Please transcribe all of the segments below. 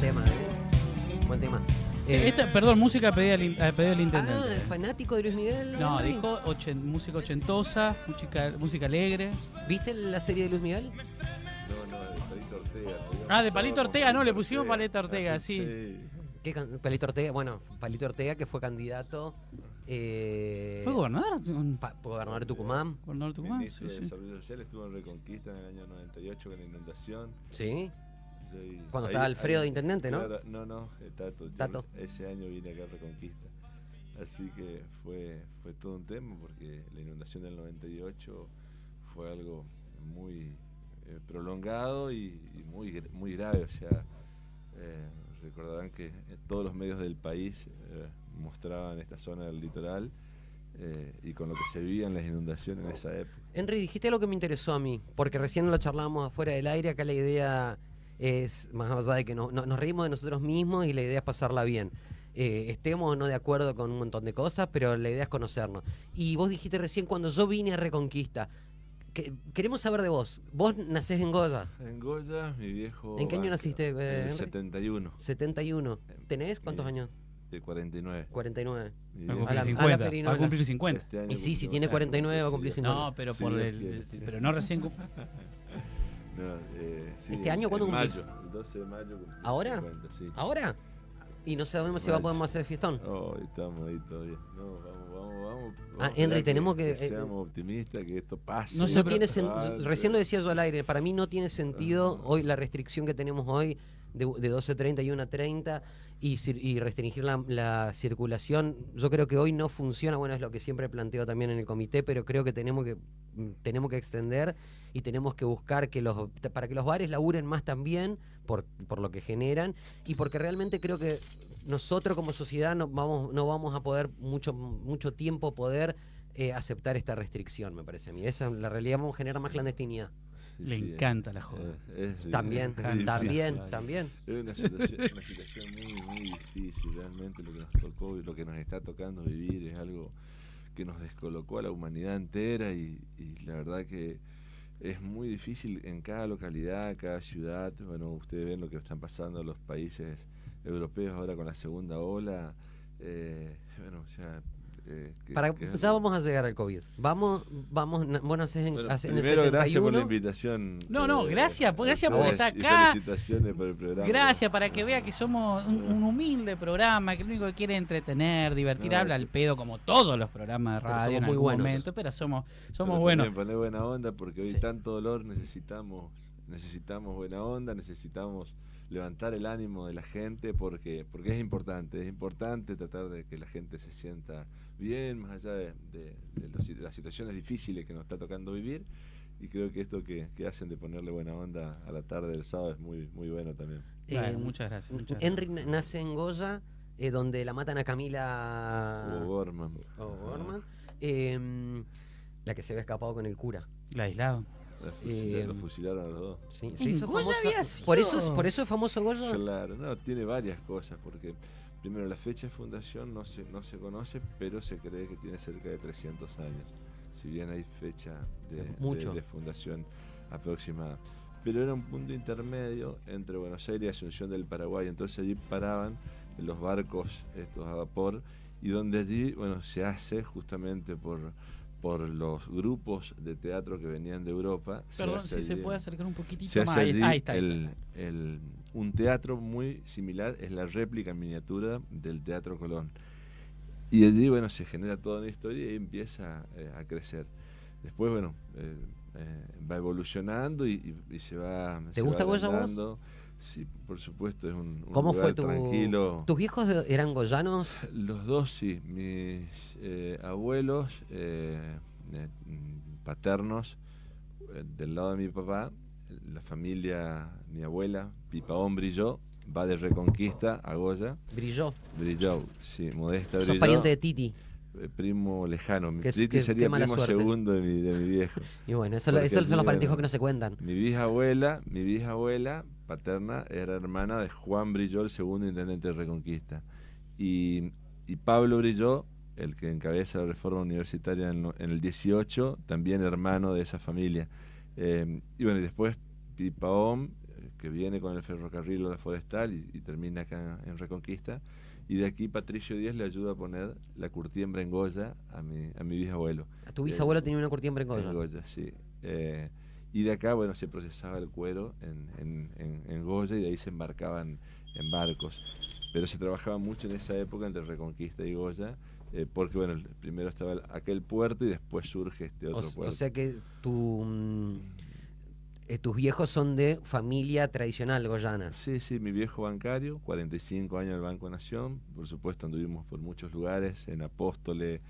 tema, buen tema. Perdón, música pedida al intendente. Ah, fanático de Luis Miguel. No, dijo música ochentosa, música alegre. ¿Viste la serie de Luis Miguel? No, de Palito Ortega. Ah, de Palito Ortega, no, le pusimos Palito Ortega, sí. ¿Qué Palito Ortega? Bueno, Palito Ortega, que fue candidato. ¿Fue gobernador? Gobernador de Tucumán. Gobernador de Tucumán, Ministro sí, de sí. Desarrollo Social, estuvo en Reconquista en el año 98 con la inundación. Sí. Sí. Cuando estaba Alfredo de intendente, ¿no? Claro, no, Tato. Tato. Ese año vine acá a Reconquista. Así que fue todo un tema porque la inundación del 98 fue algo muy prolongado y muy grave. O sea, recordarán que todos los medios del país mostraban esta zona del litoral y con lo que se vivían las inundaciones en esa época. Henry, dijiste algo que me interesó a mí, porque recién lo charlábamos afuera del aire. Acá la idea es, más allá de que nos reímos de nosotros mismos, y la idea es pasarla bien. Estemos o no de acuerdo con un montón de cosas, pero la idea es conocernos. Y vos dijiste recién, cuando yo vine a Reconquista, queremos saber de vos. Vos nacés en Goya. En Goya, mi viejo... ¿En qué año naciste, En el Henry? 71. 71. ¿Tenés cuántos años? De 49. 49. Va a A cumplir la 50. Perinola. Va a cumplir 50. Este año Y sí, si cumplimos tiene años, 49 va a cumplir sí. 50. No, pero Sí, por Dios pero no recién. No, sí, ¿Este año cuándo en cumplís? mayo, el 12 de mayo cumplimos ¿Ahora? 50, sí. ¿Ahora? Y no sabemos si Mayo. podemos hacer fiestón. Oh, estamos ahí todavía. No, vamos. Henry, ojalá tenemos que seamos optimistas, que esto pase. No sé, No pero- tiene avance. recién lo decía yo al aire, para mí no tiene sentido hoy la restricción que tenemos hoy de 12:30 y 1:30 y restringir la circulación. Yo creo que hoy no funciona, bueno, es lo que siempre planteo también en el comité, pero creo que tenemos que extender y tenemos que buscar para que los bares laburen más también por lo que generan, y porque realmente creo que nosotros como sociedad no vamos a poder mucho tiempo aceptar esta restricción, me parece a mí. Esa la realidad, vamos a generar más clandestinidad. Sí, Le sí, encanta la joda. También, difícil. también. Es una situación muy difícil, realmente lo que nos tocó y lo que nos está tocando vivir es algo que nos descolocó a la humanidad entera y la verdad que es muy difícil en cada localidad, cada ciudad. Bueno, ustedes ven lo que están pasando en los países europeos ahora con la segunda ola. Bueno, o sea... Ya vamos a llegar al COVID. Vos nacés en el primero, 71. gracias por la invitación. No, gracias porque está y acá. felicitaciones por el programa. Gracias, para que vea que somos un humilde programa, que lo único que quiere es entretener, divertir, habla al pedo como todos los programas de Pero radio somos en muy algún buenos. momento, pero somos Pero buenos. también poner buena onda porque hoy Sí. tanto dolor necesitamos buena onda, necesitamos levantar el ánimo de la gente porque es importante tratar de que la gente se sienta bien, más allá de las situaciones difíciles que nos está tocando vivir, y creo que esto que hacen de ponerle buena onda a la tarde del sábado es muy bueno también. Bueno, muchas gracias. Henry nace en Goya, donde la matan a Camila Hugo Gorman. La que se había escapado con el cura. El aislado. Lo fusilaron a los dos. Sí, se En hizo Goya famosa. había sido. Por eso es famoso Goya. Claro, no, tiene varias cosas, porque primero la fecha de fundación no se conoce, pero se cree que tiene cerca de 300 años, si bien hay fecha de fundación aproximada. Pero era un punto intermedio entre Buenos Aires y Asunción del Paraguay, entonces allí paraban los barcos estos a vapor, y donde allí, bueno, se hace justamente por los grupos de teatro que venían de Europa. Perdón, si se puede acercar un poquitito se más. hace allí Ahí está. un teatro muy similar, es la réplica en miniatura del Teatro Colón. Y allí, bueno, se genera toda una historia y empieza a crecer. Después, bueno, va evolucionando y se va. ¿Te gusta Goya vos? Sí, por supuesto, es un ¿Cómo lugar fue tranquilo. tus viejos eran goyanos? Los dos, sí. Mis abuelos paternos, del lado de mi papá, la familia, mi abuela, Pipaón Brilló, va de Reconquista a Goya. Brilló. Sí, Modesta Sos Brilló. pariente de Titi. Primo lejano. Titi Titi sería mala primo suerte. segundo de mi viejo. Y bueno, esos Porque son los parentescos bueno, que no se cuentan. Mi bisabuela paterna era hermana de Juan Brilló, el segundo intendente de Reconquista. Y Pablo Brilló, el que encabeza la reforma universitaria en el 18, también hermano de esa familia. Y bueno, y después Pipaón, que viene con el ferrocarril a la Forestal y termina acá en Reconquista. Y de aquí Patricio Díaz le ayuda a poner la curtiembra en Goya a mi bisabuelo. ¿A tu bisabuelo tenía una curtiembra en Goya? En Goya, sí. Y de acá, bueno, se procesaba el cuero en Goya y de ahí se embarcaban en barcos. Pero se trabajaba mucho en esa época entre Reconquista y Goya, porque, bueno, primero estaba aquel puerto y después surge este otro puerto. O sea que tus viejos son de familia tradicional goyana. Sí, sí, mi viejo bancario, 45 años en el Banco Nación, por supuesto anduvimos por muchos lugares, en Apóstoles,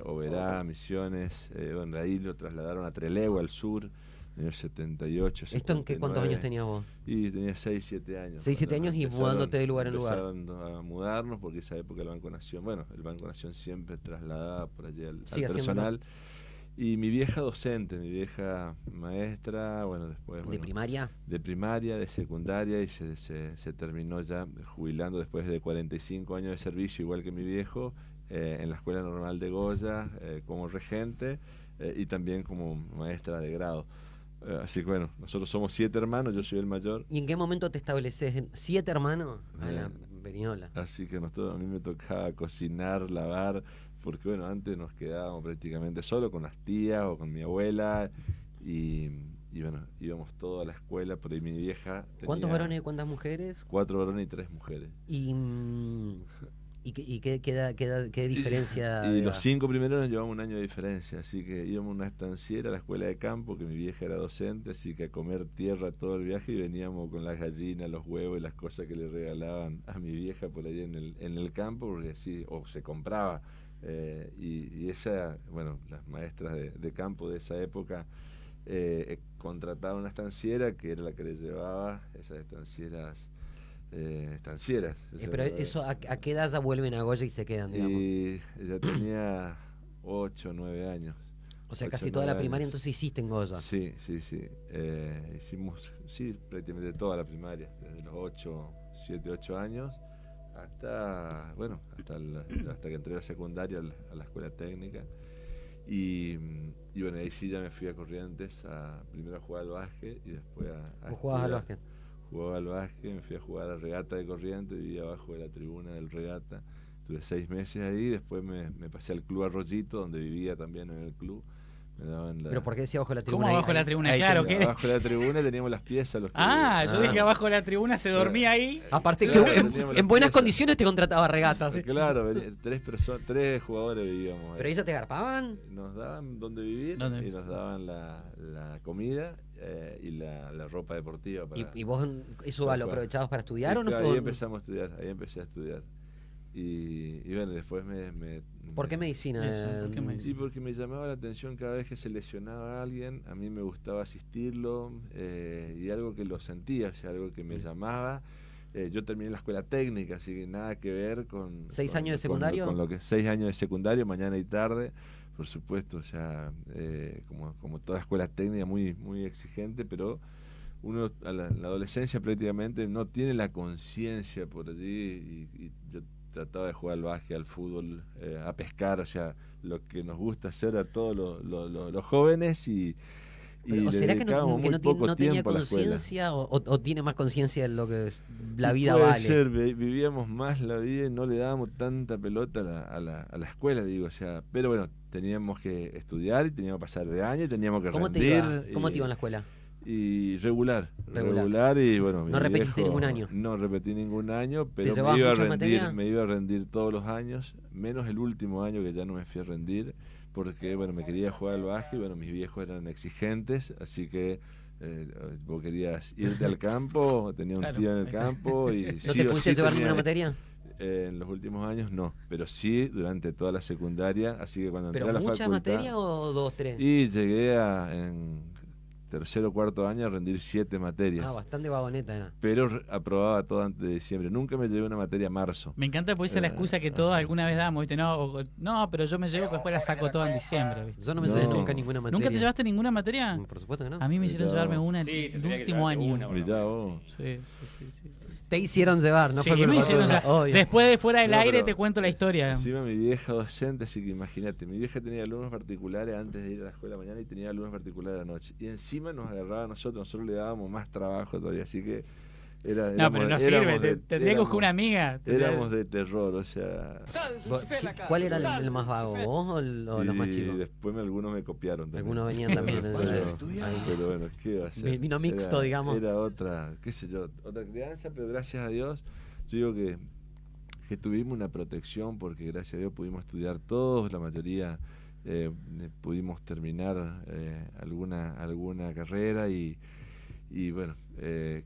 Oberá, Misiones, donde ahí lo trasladaron a Trelew, al sur, en el 78, ¿Esto en qué, cuántos años tenías vos? Y tenía 6, 7 años. 6, 7 años y mudándote de lugar en lugar. Empezaron a mudarnos porque esa época el Banco Nación, bueno, el Banco Nación siempre trasladaba por allí al personal. Y mi vieja docente, mi vieja maestra, bueno, después... ¿De primaria? De primaria, de secundaria, y se terminó ya jubilando después de 45 años de servicio, igual que mi viejo, en la Escuela Normal de Goya, como regente, y también como maestra de grado. Así que bueno, nosotros somos 7 hermanos, yo soy el mayor. ¿Y en qué momento te estableces? ¿7 hermanos? A la Berinola. Así que a mí me tocaba cocinar, lavar, porque bueno, antes nos quedábamos prácticamente solo con las tías o con mi abuela y bueno, íbamos todos a la escuela, por ahí mi vieja tenía... ¿Cuántos varones y cuántas mujeres? 4 varones y 3 mujeres. ¿Y qué diferencia? Y los 5 primeros nos llevamos un año de diferencia, así que íbamos a una estanciera a la escuela de campo, que mi vieja era docente, así que a comer tierra todo el viaje y veníamos con las gallinas, los huevos y las cosas que le regalaban a mi vieja por ahí en el campo, porque así, o se compraba. Y esa, bueno, las maestras de campo de esa época contrataban una estanciera que era la que les llevaba esas estancieras. Pero eso, ¿a qué edad ya vuelven a Goya y se quedan, digamos? Y ella tenía 8 o 9 años. O sea, casi toda la primaria entonces hiciste en Goya. Sí. Hicimos, prácticamente toda la primaria, desde los 7, 8 años hasta que entré a la secundaria, a la escuela técnica. Y bueno, ahí sí ya me fui a Corrientes primero a jugar al básquet y después a ¿Vos jugabas al básquet? Jugaba al básquet, me fui a jugar a la regata de Corrientes, vivía abajo de la tribuna del regata, tuve 6 meses ahí, después me pasé al club Arroyito, donde vivía también en el club. ¿Pero por qué decía abajo de la tribuna? ¿Cómo abajo de la tribuna? Claro, ¿qué? Abajo de la tribuna teníamos las piezas. Yo dije abajo de la tribuna se dormía ahí. Aparte que en buenas condiciones te contrataba regatas. Claro, 3 jugadores vivíamos ahí. ¿Pero ellos te garpaban? Nos daban donde vivir y nos daban la comida y la ropa deportiva. ¿Y vos eso lo aprovechabas para estudiar o no? Ahí empezamos a estudiar, ahí empecé a estudiar. Y bueno, después ¿Por qué medicina? Sí, porque me llamaba la atención cada vez que se lesionaba a alguien, a mí me gustaba asistirlo, y algo que lo sentía, o sea, algo que me llamaba. Yo terminé la escuela técnica, así que nada que ver con... ¿6 años de secundario? Con lo que 6 años de secundario, mañana y tarde, por supuesto, o sea, como toda escuela técnica, muy, muy exigente, pero uno en la adolescencia prácticamente no tiene la conciencia por allí y yo trataba de jugar al básquet, al fútbol, a pescar, o sea, lo que nos gusta hacer a todos los jóvenes ¿O será que no tenía conciencia o tiene más conciencia de lo que la vida puede vale? Ser, vivíamos más la vida y no le dábamos tanta pelota a la escuela, digo, o sea, pero bueno, teníamos que estudiar y teníamos que pasar de año y teníamos que rendir. ¿Cómo te iba en la escuela? Y regular y bueno, ¿No repetiste ningún año? No repetí ningún año, pero me iba a rendir todos los años, menos el último año que ya no me fui a rendir, porque bueno, me quería jugar al básquet, bueno, mis viejos eran exigentes, así que vos querías irte al campo, tenía un tío en el campo y ¿No te pudiste llevar ninguna materia? En los últimos años no, pero sí durante toda la secundaria, así que cuando entré a la facultad... ¿Pero mucha materia o 2, 3? Y llegué en tercero o cuarto año a rendir 7 materias. Bastante vagoneta era. Pero aprobaba todo antes de diciembre. Nunca me llevé una materia a marzo. Me encanta porque esa es la excusa que todos alguna vez damos, ¿viste? No, pero yo me llevo que después la saco toda en diciembre, ¿viste? Yo no me llevé nunca ninguna materia. ¿Nunca te llevaste ninguna materia? Por supuesto que no. A mí me hicieron llevarme una el último año. Mirá vos. Sí. Te hicieron cebar, no Sí, fue me culpa hicieron, tuya. o sea, Obvio. después de fuera del No, aire pero te cuento la historia. Encima mi vieja docente, así que imagínate, mi vieja tenía alumnos particulares antes de ir a la escuela mañana y tenía alumnos particulares a la noche. Y encima nos agarraba a nosotros le dábamos más trabajo todavía, así que No, pero no sirve, tendría que buscar una amiga. Éramos de terror, o sea... ¿Cuál era el más vago, vos o los más chicos? Y después algunos me copiaron también. Algunos venían también. Pero bueno, ¿qué va a ser? Vino mixto, digamos. Era otra, qué sé yo, otra crianza, pero gracias a Dios, yo digo que tuvimos una protección porque gracias a Dios pudimos estudiar todos, la mayoría pudimos terminar alguna carrera y bueno,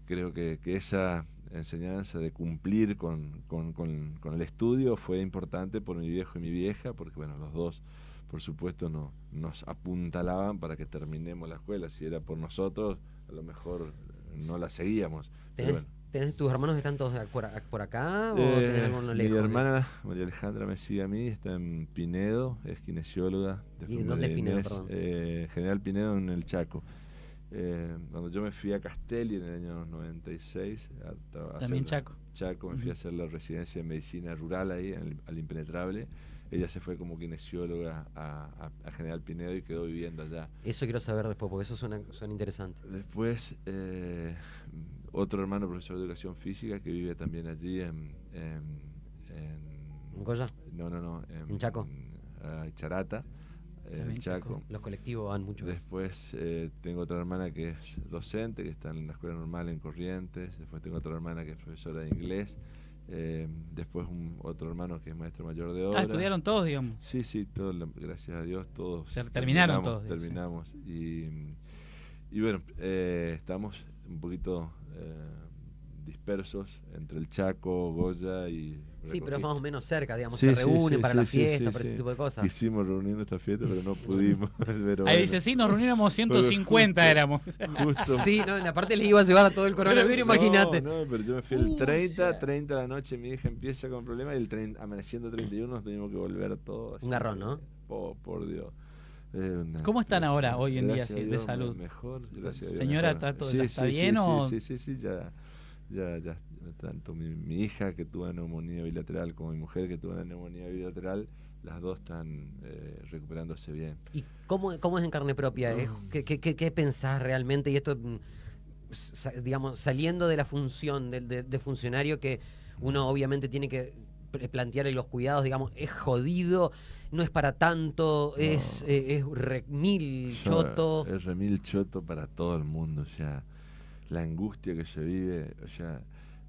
creo que esa enseñanza de cumplir con el estudio fue importante por mi viejo y mi vieja, porque bueno, los dos por supuesto nos apuntalaban para que terminemos la escuela. Si era por nosotros, a lo mejor no la seguíamos. Pero bueno. ¿Tus hermanos están todos por acá o tenés alguno lejos? Mi hermana María Alejandra me sigue a mí, está en Pinedo, es kinesióloga. ¿Y dónde es Pinedo, perdón? General Pinedo, en el Chaco. Cuando yo me fui a Castelli en el año 96, también Chaco. Me fui a hacer la residencia de medicina rural ahí, al Impenetrable. Ella se fue como kinesióloga a General Pinedo y quedó viviendo allá. Eso quiero saber después, porque eso suena interesante. Después, otro hermano profesor de educación física que vive también allí ¿En Goya? No. ¿En Chaco? Charata. El Chaco. Los colectivos van mucho. Después tengo otra hermana que es docente, que está en la escuela normal en Corrientes. Después tengo otra hermana que es profesora de inglés. Después otro hermano que es maestro mayor de obra. Estudiaron todos, digamos. Sí, todos, gracias a Dios, todos. Terminaron todos. Terminamos. Sí. Y bueno, estamos un poquito dispersos entre el Chaco, Goya y... Sí, pero es más o menos cerca, digamos, sí, se reúnen para la sí, fiesta, para ese tipo de cosas. Quisimos reunirnos esta fiesta, pero no pudimos. Pero ahí dice, sí, nos reuniéramos 150 éramos. Justo. Sí, no, en la parte le iba a llevar a todo el coronavirus, imagínate. No, pero yo me fui el 30 de la noche, mi hija empieza con problemas y amaneciendo 31 nos tenemos que volver todos. Un garrón, ¿no? Por Dios. ¿Cómo están ahora, hoy en día, de salud? Mejor, gracias a Dios. Señora, ¿está bien o...? Sí, ya. Tanto mi hija que tuvo neumonía bilateral como mi mujer que tuvo una neumonía bilateral, las dos están recuperándose bien. ¿Y cómo es en carne propia? ¿Qué pensás realmente? Y esto, digamos, saliendo de la función de funcionario, que uno obviamente tiene que plantear los cuidados, digamos, es jodido, no es para tanto, no. es remil choto. Es remil choto para todo el mundo, o sea, la angustia que se vive, o sea,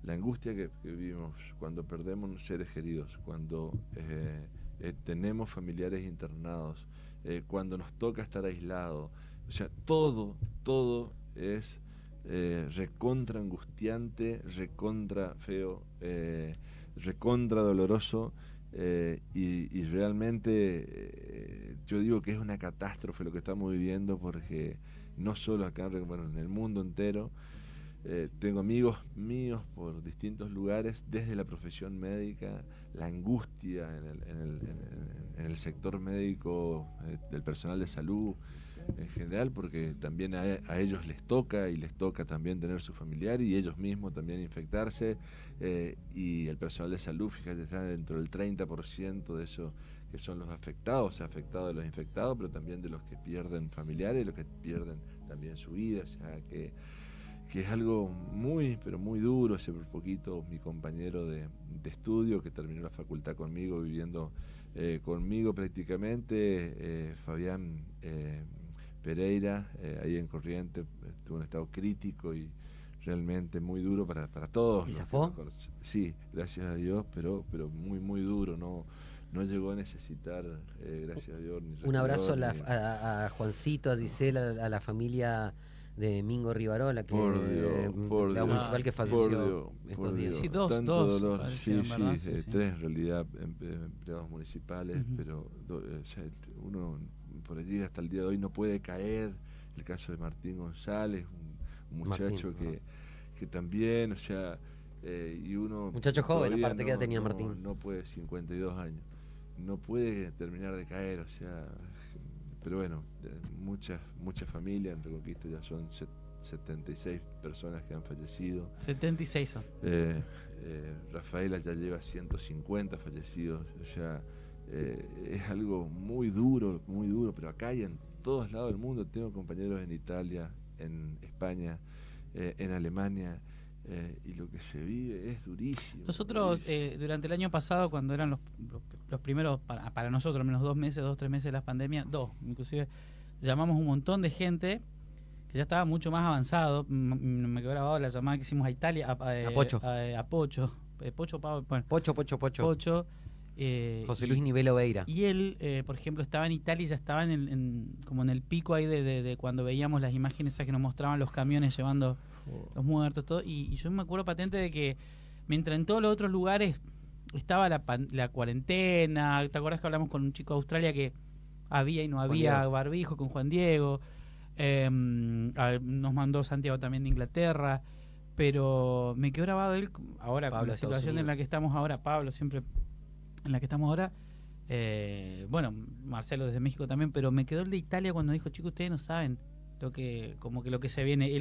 la angustia que vivimos cuando perdemos seres queridos, cuando tenemos familiares internados, cuando nos toca estar aislados, o sea, todo es recontra angustiante, recontra feo, recontra doloroso, y realmente yo digo que es una catástrofe lo que estamos viviendo, porque no solo acá, bueno, en el mundo entero. Tengo amigos míos por distintos lugares, desde la profesión médica, la angustia en el sector médico, del personal de salud en general, porque también a ellos les toca también tener su familiar y ellos mismos también infectarse, y el personal de salud, fíjate, está dentro del 30% de eso, que son los afectados de los infectados, pero también de los que pierden familiares, los que pierden también su vida, o sea que es algo muy, pero muy duro. Hace poquito mi compañero de estudio que terminó la facultad conmigo, viviendo conmigo prácticamente, Fabián Pereira, ahí en Corrientes, tuvo un estado crítico y realmente muy duro para todos. ¿Y zafó? Sí, gracias a Dios, pero muy, muy duro, no llegó a necesitar, gracias a Dios. Un abrazo a Juancito, a Gisela, a la familia de Mingo Rivarola, que la municipal que falleció estos días. Sí, tanto dos dolor, sí, tres en realidad, empleados municipales, pero o sea, uno por allí hasta el día de hoy no puede caer. El caso de Martín González, un muchacho que también, o sea, y uno... Muchacho joven, aparte, ¿qué edad tenía Martín? No puede, 52 años, no puede terminar de caer, o sea... Pero bueno, muchas familias en Reconquista ya son 76 personas que han fallecido. 76 son. Rafaela ya lleva 150 fallecidos. Ya es algo muy duro, pero acá y en todos lados del mundo. Tengo compañeros en Italia, en España, en Alemania, y lo que se vive es durísimo. Nosotros, durante el año pasado, cuando eran los primeros, para nosotros, menos 2 meses, 3 meses de la pandemia, inclusive, llamamos un montón de gente que ya estaba mucho más avanzado. Me quedó grabado la llamada que hicimos a Italia, a Pocho. Pocho. José Luis Nivelo Veira. Y él, por ejemplo, estaba en Italia y ya estaba como en el pico ahí de cuando veíamos las imágenes esas que nos mostraban los camiones llevando los muertos, todo. Y yo me acuerdo patente de que mientras en todos los otros lugares estaba la cuarentena. ¿Te acuerdas que hablamos con un chico de Australia que había y no había barbijo, con Juan Diego? Nos mandó Santiago también de Inglaterra. Pero me quedó grabado él ahora, Pablo, con la situación en la que estamos ahora. Pablo siempre en la que estamos ahora, bueno, Marcelo desde México también, pero me quedó el de Italia cuando dijo, chicos, ustedes no saben lo que se viene.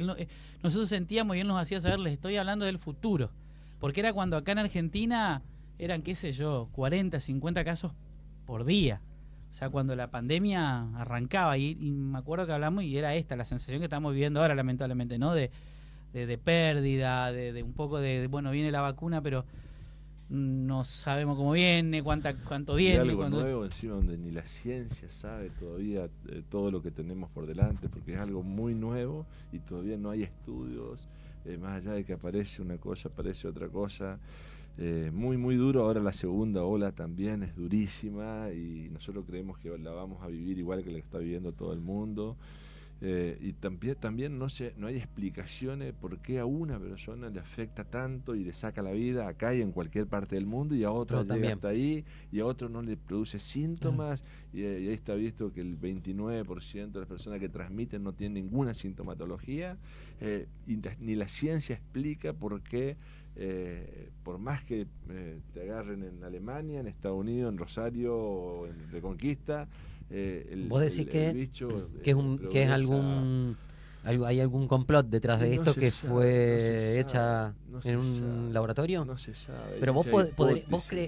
Nosotros sentíamos y él nos hacía saber, les estoy hablando del futuro, porque era cuando acá en Argentina eran, qué sé yo, 40, 50 casos por día. O sea, cuando la pandemia arrancaba, y me acuerdo que hablamos y era esta, la sensación que estamos viviendo ahora, lamentablemente, ¿no? De pérdida, de un poco bueno, viene la vacuna, pero no sabemos cómo viene, cuánto viene. Y algo nuevo encima donde ni la ciencia sabe todavía todo lo que tenemos por delante, porque es algo muy nuevo y todavía no hay estudios, más allá de que aparece una cosa, aparece otra cosa. Muy duro. Ahora la segunda ola también es durísima y nosotros creemos que la vamos a vivir igual que la que está viviendo todo el mundo. Y también no hay explicaciones por qué a una persona le afecta tanto y le saca la vida acá y en cualquier parte del mundo, y a otra llega hasta ahí, y a otro no le produce síntomas, y ahí está visto que el 29% de las personas que transmiten no tienen ninguna sintomatología, y ni la ciencia explica por qué, por más que te agarren en Alemania, en Estados Unidos, en Rosario o en Reconquista, vos decís que es hay algún complot detrás de esto que fue hecha en un laboratorio. No se sabe. Pero vos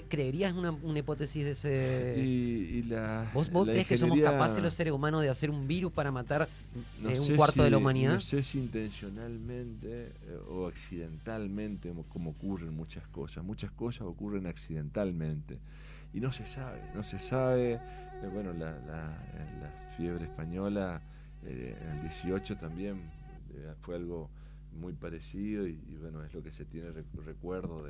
creerías una hipótesis de ese. ¿Vos crees que somos capaces los seres humanos de hacer un virus para matar un cuarto de la humanidad? No sé si intencionalmente o accidentalmente, como ocurren muchas cosas. Muchas cosas ocurren accidentalmente. Y no se sabe. Bueno, la fiebre española en el 18 también fue algo muy parecido y bueno, es lo que se tiene recuerdo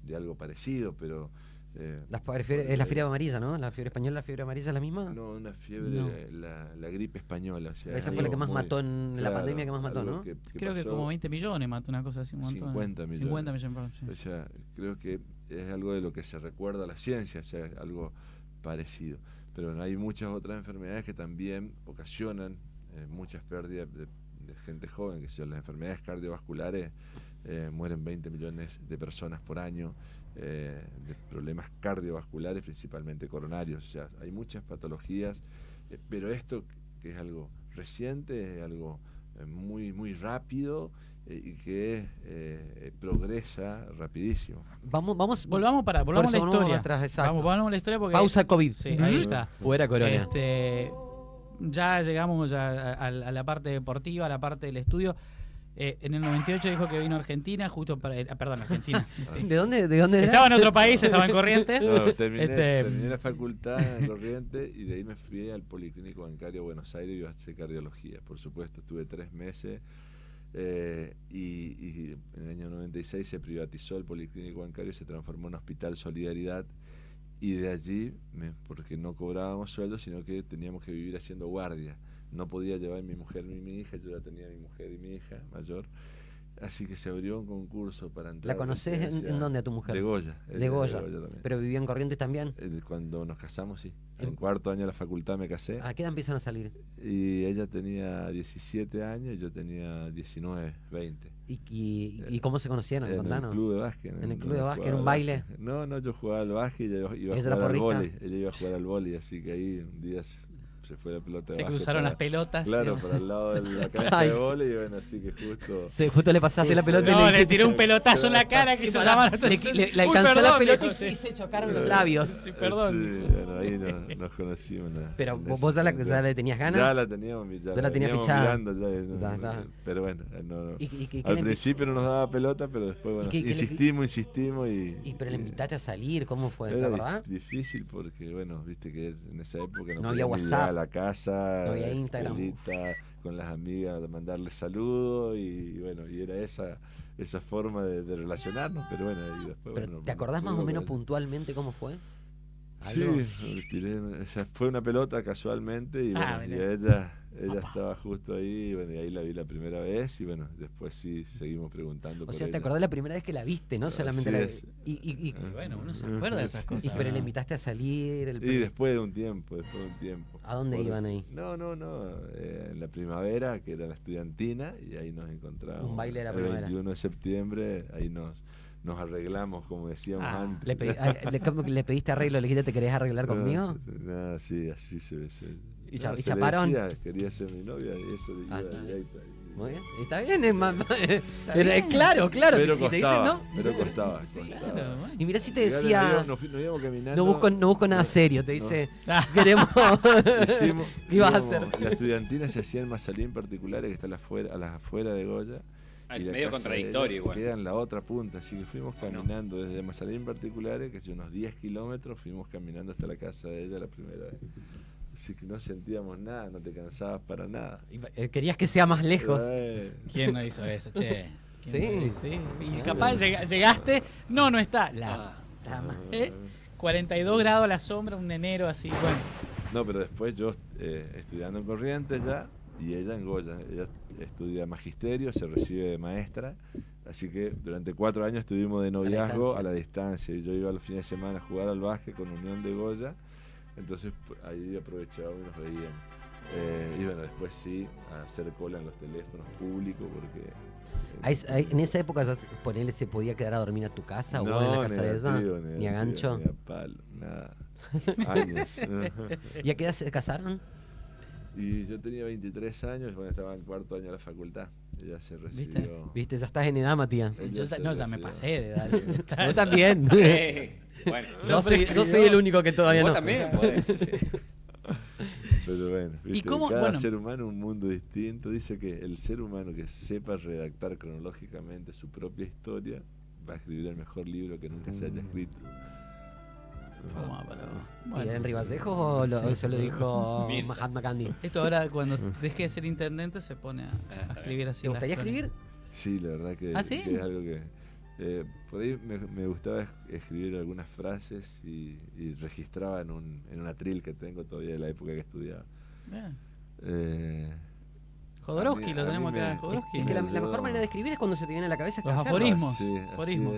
de algo parecido, pero... es la fiebre amarilla, ¿no? La fiebre española, la fiebre amarilla es la misma. No, una fiebre, la gripe española. O sea, esa fue la que más mató en la pandemia, que más mató, ¿no? Creo que como 20 millones mató, una cosa así. 50 millones. 50 millones, sí. O sea, creo que es algo de lo que se recuerda a la ciencia, o sea, algo parecido. Pero hay muchas otras enfermedades que también ocasionan muchas pérdidas de gente joven, que son las enfermedades cardiovasculares, mueren 20 millones de personas por año, de problemas cardiovasculares, principalmente coronarios. O sea, hay muchas patologías, pero esto, que es algo reciente, es algo muy rápido, y que progresa rapidísimo. Volvamos a la historia. Volvamos a la historia porque... Pausa COVID. Sí, ahí está. Fuera corona. Ya llegamos a la parte deportiva, a la parte del estudio. En el 98 dijo que vino a Argentina, justo para... Argentina. Sí. ¿De dónde era? Estaba en otro país, estaba en Corrientes. No, terminé la facultad en Corrientes y de ahí me fui al Policlínico Bancario de Buenos Aires y hacer cardiología. Por supuesto, estuve 3 meses. Y en el año 96 se privatizó el Policlínico Bancario y se transformó en Hospital Solidaridad, y de allí, porque no cobrábamos sueldo, sino que teníamos que vivir haciendo guardia, no podía llevar a mi mujer ni mi hija, yo ya tenía a mi mujer y mi hija mayor, así que se abrió un concurso para entrar. ¿La conocés en dónde a tu mujer? De Goya. De Goya también. ¿Pero vivía en Corrientes también? Cuando nos casamos, sí. En cuarto año de la facultad me casé. ¿A qué edad empiezan a salir? Y ella tenía 17 años y yo tenía 19, 20. ¿Y cómo se conocieron? Contanos. En el club de básquet. ¿En el club de básquet? ¿Era un baile? No, yo jugaba al básquet y ella iba a jugar al vóley. Ella iba a jugar al vóley, así que ahí un día se fue la pelota. Se cruzaron las pelotas. Claro, para el lado de la cancha de vóley y bueno, así que justo... Sí, justo le pasaste la pelota. No, le tiró un pelotazo en la cara que hizo la mano. Le alcanzó la pelota y se chocaron los labios. Sí, perdón. Sí, bueno, ahí nos conocimos. Pero vos ya le tenías ganas. Ya la teníamos, ya la tenías fichada. Pero bueno, al principio no nos daba pelota, pero después bueno, insistimos y... Pero le invitaste a salir, ¿cómo fue? Era ¿verdad? difícil porque, bueno, viste que en esa época no había WhatsApp, a la casa, no había Instagram, con las amigas, de mandarles saludos y bueno, y era esa forma de relacionarnos, pero bueno, y después... Pero, bueno, ¿te acordás más o menos puntualmente cómo fue? ¿Algo? Sí, fue una pelota casualmente y, bueno, y ella estaba justo ahí y, bueno, y ahí la vi la primera vez y bueno, después sí seguimos preguntando. O sea, te acordás la primera vez que la viste, ¿no? Solamente la y bueno, uno se acuerda de esas cosas. Pero le invitaste a salir. Y después de un tiempo. ¿A dónde iban ahí? No, en la primavera, que era la estudiantina, y ahí nos encontramos. Un baile de la primavera. El 21 de septiembre, ahí nos arreglamos, como decíamos antes. ¿Le pediste arreglo? ¿Le dijiste te querés arreglar conmigo? No, sí, así se ¿Y chaparon? Quería ser mi novia y eso. Muy bien, está bien, claro. Pero si costaba, te dicen no. Pero costaba. Sí, claro. Y mirá si te decía, nos íbamos caminando, no busco nada serio, te dice, queremos... ¿Qué ibas a hacer? La estudiantina se hacía en Mazalín particulares, que está a las afueras de Goya. Y medio contradictorio igual. Queda en la otra punta, así que fuimos caminando desde Mazalín particulares, que es unos 10 kilómetros, fuimos caminando hasta la casa de ella la primera vez. Así que no sentíamos nada, no te cansabas para nada. Querías que sea más lejos. ¿Quién no hizo eso, che? Sí. Y capaz llegaste, no está. 42 grados a la sombra, un enero así, bueno. No, pero después yo estudiando en Corrientes ya, y ella en Goya. Ella estudia magisterio, se recibe de maestra, así que durante 4 años estuvimos de noviazgo a la distancia. Y yo iba los fines de semana a jugar al básquet con Unión de Goya, entonces ahí aprovechábamos y nos veíamos. Y bueno, después sí, a hacer cola en los teléfonos públicos, porque... en esa época, ponele, ¿se podía quedar a dormir a tu casa o en la casa de ella? ¿Ni a gancho? Ni a palo, nada. Años. ¿Y a qué edad se casaron? Y yo tenía 23 años, bueno, estaba en el 4º año de la facultad. Ella se recibió. ¿Viste? Ya estás en edad, Matías. Ya me pasé de edad. Yo también. Bueno, yo soy el único que todavía no. Vos también podés. Pero bueno, ¿viste? ¿Y cómo? Cada ser humano un mundo distinto. Dice que el ser humano que sepa redactar cronológicamente su propia historia va a escribir el mejor libro que nunca se haya escrito. ¿Y en Ribasejos o eso lo dijo Mahatma Gandhi? Esto ahora cuando deje de ser intendente se pone a escribir así. ¿Te gustaría escribir? Sí, la verdad que, ¿sí? Que es algo que... por ahí me gustaba escribir algunas frases y registraba en un atril que tengo todavía de la época que estudiaba. Jodorowsky, lo tenemos acá. Jodorowsky. Es que la mejor manera de escribir es cuando se te viene a la cabeza. Los aforismos. Sí, aforismos.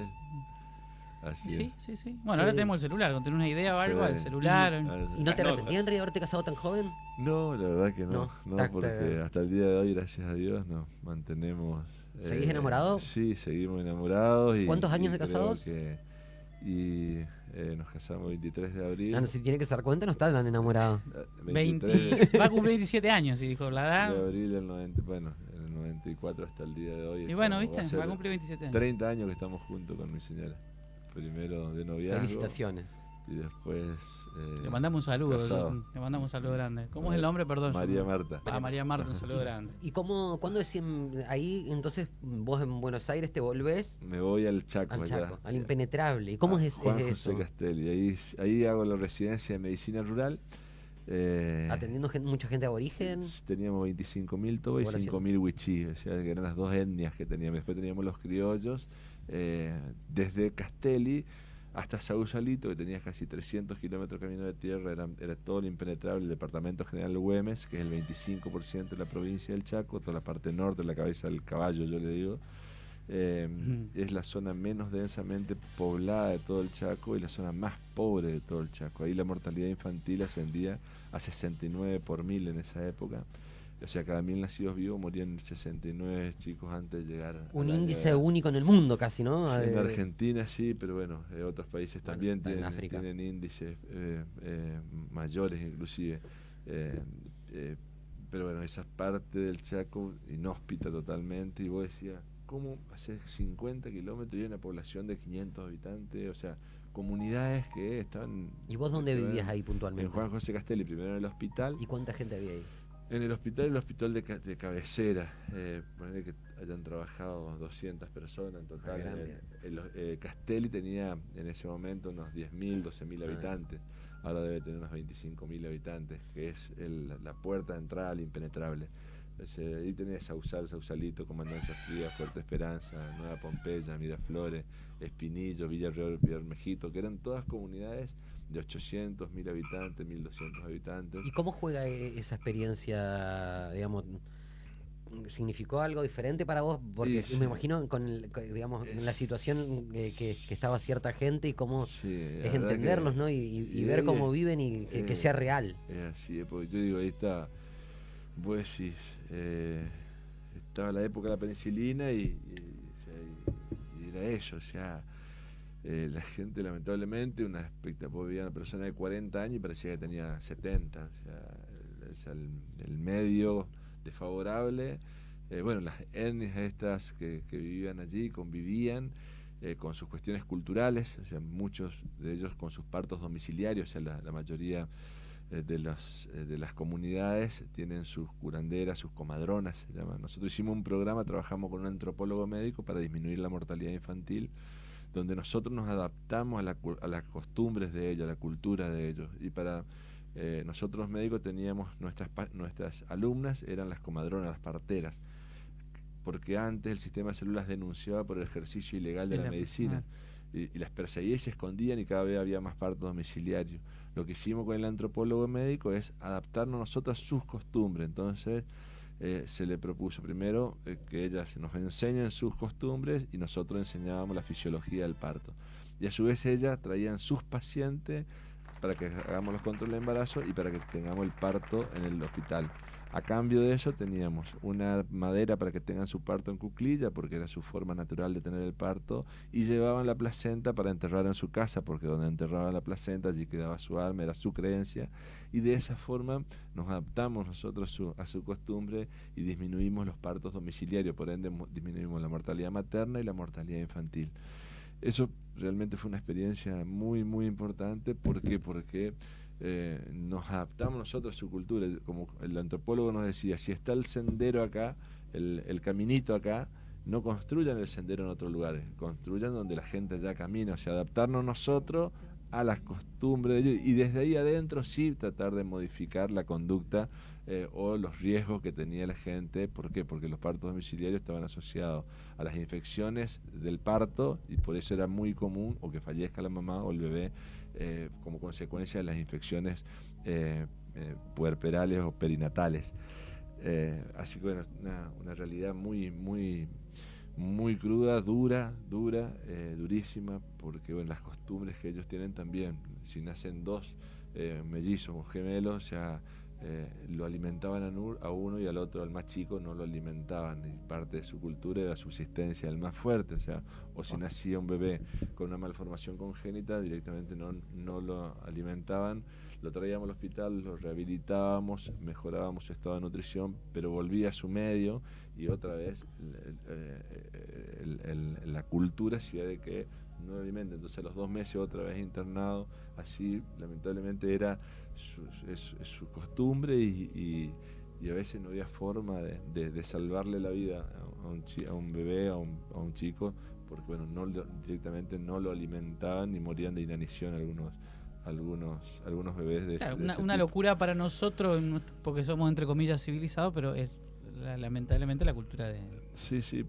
Así Sí. Bueno, ahora tenemos el celular, cuando tenés una idea o algo, al celular. ¿Y no te arrepentías de haberte casado tan joven? No, la verdad que no, porque hasta el día de hoy, gracias a Dios, nos mantenemos... ¿Seguís enamorado? Sí, seguimos enamorados. ¿Cuántos años de casados? Nos casamos el 23 de abril. No, si tiene que se dar cuenta, no está tan enamorado. Va a cumplir 27 años, y dijo, la edad... De abril del 90, bueno, en el 94 hasta el día de hoy. Y bueno, viste, va a cumplir 27 años. 30 años que estamos juntos con mi señora. Primero de noviazgo. Felicitaciones. Y después... le mandamos un saludo. Le mandamos un saludo grande. ¿Cómo es el nombre, perdón? María Marta. María Marta, un saludo grande. ¿Y cuándo decían ahí, entonces, vos en Buenos Aires te volvés? Me voy al Chaco, al Impenetrable. ¿Y cómo es Juan eso? José Castelli. Ahí hago la residencia de medicina rural. Atendiendo mucha gente aborigen. Teníamos 25.000 tobas y 5.000 wichí, o sea, que eran las 2 etnias que teníamos. Después teníamos los criollos, desde Castelli hasta Sausalito, que tenía casi 300 kilómetros de camino de tierra, era todo el impenetrable, el departamento general de Güemes, que es el 25% de la provincia del Chaco, toda la parte norte, la cabeza del caballo, yo le digo. Es la zona menos densamente poblada de todo el Chaco y la zona más pobre de todo el Chaco. Ahí la mortalidad infantil ascendía a 69 por 1000 en esa época. O sea, cada 1000 nacidos vivos morían 69 chicos antes de llegar. Un índice único en el mundo casi, ¿no? Sí, en Argentina sí, pero bueno, otros países también tienen índices mayores inclusive. Pero bueno, esa parte del Chaco inhóspita totalmente, y vos decías, ¿cómo hacer 50 kilómetros y hay una población de 500 habitantes? O sea, comunidades que están... ¿Y vos dónde vivías ahí puntualmente? En Juan José Castelli, primero en el hospital. ¿Y cuánta gente había ahí? En el hospital de cabecera, ponerle que hayan trabajado 200 personas en total. Castelli tenía en ese momento unos 10.000, 12.000 habitantes. Ahora debe tener unos 25.000 habitantes, que es la puerta de entrada al impenetrable. Ahí tenés Sausalito, Comandancia Fría, Fuerte Esperanza, Nueva Pompeya, Miraflores, Espinillo, Villa Bermejito, que eran todas comunidades de 800, 1.000 habitantes, 1.200 habitantes. ¿Y cómo juega esa experiencia, digamos? ¿Significó algo diferente para vos? Porque sí, me imagino digamos, en la situación que estaba cierta gente y cómo es entenderlos, ¿no? Y ver cómo viven y que sea real. Así es, porque yo digo, ahí está, vos decís, estaba la época de la penicilina y era eso, o sea, la gente lamentablemente, vos veías una persona de 40 años y parecía que tenía 70, o sea, el medio desfavorable, bueno, las etnias estas que vivían allí, convivían con sus cuestiones culturales, o sea, muchos de ellos con sus partos domiciliarios, o sea, la mayoría de las comunidades tienen sus curanderas, sus comadronas, se llaman. Nosotros hicimos un programa, trabajamos con un antropólogo médico para disminuir la mortalidad infantil, donde nosotros nos adaptamos a las costumbres de ellos, a la cultura de ellos, y para... nosotros los médicos teníamos nuestras alumnas, eran las comadronas, las parteras, porque antes el sistema de células denunciaba por el ejercicio ilegal de la medicina, y las perseguía y se escondían, y cada vez había más partos domiciliarios. Lo que hicimos con el antropólogo médico es adaptarnos nosotros a sus costumbres. Entonces se le propuso primero que ellas nos enseñen sus costumbres y nosotros enseñábamos la fisiología del parto, y a su vez ellas traían sus pacientes para que hagamos los controles de embarazo y para que tengamos el parto en el hospital. A cambio de eso teníamos una madera para que tengan su parto en cuclilla, porque era su forma natural de tener el parto, y llevaban la placenta para enterrar en su casa, porque donde enterraban la placenta allí quedaba su alma, era su creencia, y de esa forma nos adaptamos nosotros a su costumbre y disminuimos los partos domiciliarios, por ende disminuimos la mortalidad materna y la mortalidad infantil. Eso realmente fue una experiencia muy, muy importante. ¿Por qué? Porque nos adaptamos nosotros a su cultura. Como el antropólogo nos decía, si está el sendero acá, el caminito acá, no construyan el sendero en otros lugares, construyan donde la gente ya camina, o sea, adaptarnos nosotros a las costumbres de ellos, y desde ahí adentro sí tratar de modificar la conducta o los riesgos que tenía la gente. ¿Por qué? Porque los partos domiciliarios estaban asociados a las infecciones del parto, y por eso era muy común o que fallezca la mamá o el bebé como consecuencia de las infecciones puerperales o perinatales. Así que bueno, una realidad muy, muy, muy cruda, durísima, porque bueno, las costumbres que ellos tienen también, si nacen dos mellizos o gemelos, ya lo alimentaban a uno y al otro, al más chico, no lo alimentaban, y parte de su cultura era la subsistencia del más fuerte, o si nacía un bebé con una malformación congénita, directamente no lo alimentaban, lo traíamos al hospital, lo rehabilitábamos, mejorábamos su estado de nutrición, pero volvía a su medio, y otra vez la cultura hacía de que no lo alimenten. Entonces a los 2 meses otra vez internado. Así lamentablemente era su costumbre, y a veces no había forma de salvarle la vida a un bebé, a un chico, porque bueno, directamente no lo alimentaban y morían de inanición algunos bebés de, claro, de ese una tipo. Locura para nosotros, porque somos entre comillas civilizados, pero es lamentablemente la cultura de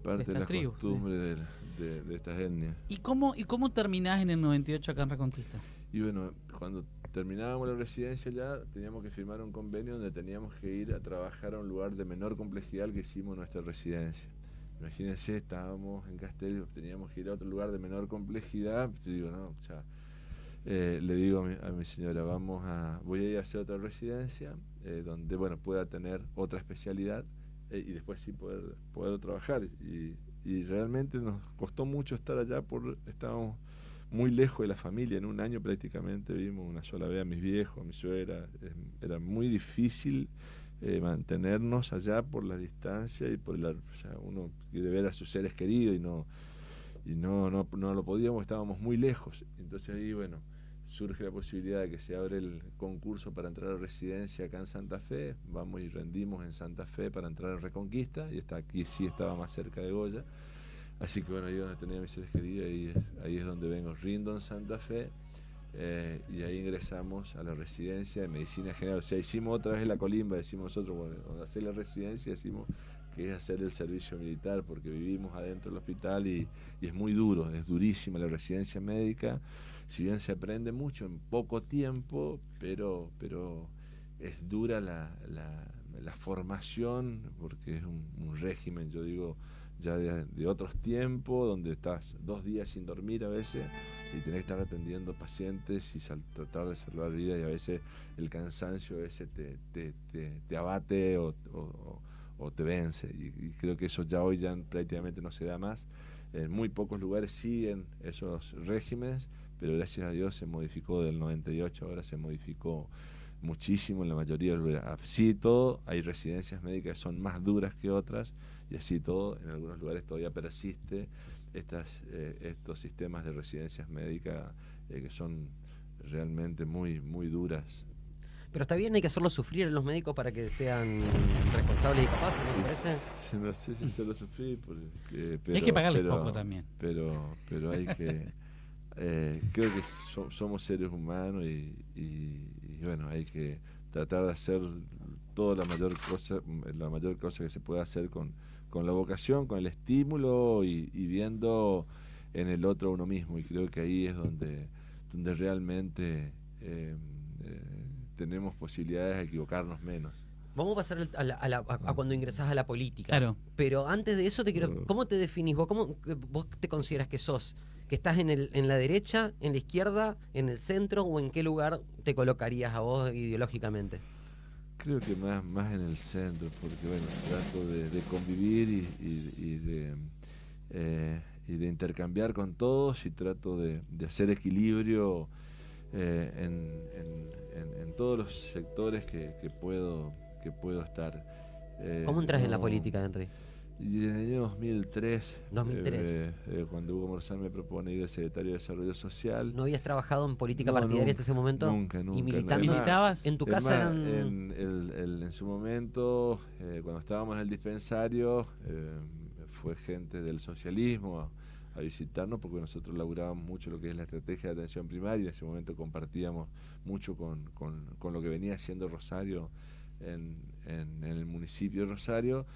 parte de la costumbre de estas etnias. ¿Y cómo terminás en el 98 acá en Reconquista? Y bueno, cuando terminábamos la residencia ya teníamos que firmar un convenio donde teníamos que ir a trabajar a un lugar de menor complejidad al que hicimos nuestra residencia. Imagínense, estábamos en Castelli, teníamos que ir a otro lugar de menor complejidad. Yo digo, no, ya le digo a mi señora, voy a ir a hacer otra residencia donde bueno, pueda tener otra especialidad y después sí poder trabajar. Y realmente nos costó mucho estar allá, estábamos muy lejos de la familia. En un año prácticamente vimos una sola vez a mis viejos, a mi suegra. Era muy difícil mantenernos allá por la distancia y por uno quiere ver a sus seres queridos y no lo podíamos, estábamos muy lejos. Entonces ahí, bueno, surge la posibilidad de que se abre el concurso para entrar a residencia acá en Santa Fe. Vamos y rendimos en Santa Fe para entrar a Reconquista, y aquí sí estaba más cerca de Goya. Así que bueno, ahí donde tenía a mis seres queridos, ahí es donde vengo, rindo en Santa Fe, y ahí ingresamos a la residencia de Medicina General. O sea, hicimos otra vez la colimba, decimos nosotros, cuando hacer la residencia, decimos que es hacer el servicio militar, porque vivimos adentro del hospital y es muy duro, es durísima la residencia médica. Si bien se aprende mucho en poco tiempo, pero es dura la formación, porque es un régimen, yo digo, ya de otros tiempos, donde estás 2 días sin dormir a veces y tenés que estar atendiendo pacientes y tratar de salvar vidas, y a veces el cansancio a veces te abate o te vence, y creo que eso hoy ya prácticamente no se da más. En muy pocos lugares siguen esos regímenes, pero gracias a Dios se modificó del 98, ahora se modificó muchísimo en la mayoría de los lugares. Así todo, hay residencias médicas que son más duras que otras, y así todo, en algunos lugares todavía persiste estos sistemas de residencias médicas que son realmente muy, muy duras. Pero está bien, hay que hacerlo sufrir a los médicos para que sean responsables y capaces, ¿no te parece? No sé si hacerlo sufrir, pero hay que pagarles poco también. Pero hay que... creo que somos seres humanos y bueno, hay que tratar de hacer toda la mayor cosa que se pueda hacer con la vocación, con el estímulo y viendo en el otro uno mismo, y creo que ahí es donde realmente tenemos posibilidades de equivocarnos menos. Vamos a pasar a cuando ingresás a la política. Claro. Pero antes de eso te quiero... ¿Cómo te definís vos? ¿Vos te consideras que sos? ¿Que estás en la derecha, en la izquierda, en el centro, o en qué lugar te colocarías a vos ideológicamente? Creo que más en el centro, porque bueno, trato de convivir y de intercambiar con todos, y trato de hacer equilibrio en todos los sectores que puedo estar. ¿Cómo entras en la política, Henry? Y en el año 2003, 2003. Cuando Hugo Morzán me propone ir de secretario de Desarrollo Social. ¿No habías trabajado en política partidaria hasta ese momento? Nunca. ¿Y militando? ¿Militabas? ¿En tu casa en su momento, cuando estábamos en el dispensario, fue gente del socialismo a visitarnos, porque nosotros laburábamos mucho lo que es la estrategia de atención primaria, y en ese momento compartíamos mucho con lo que venía haciendo Rosario en el municipio de Rosario.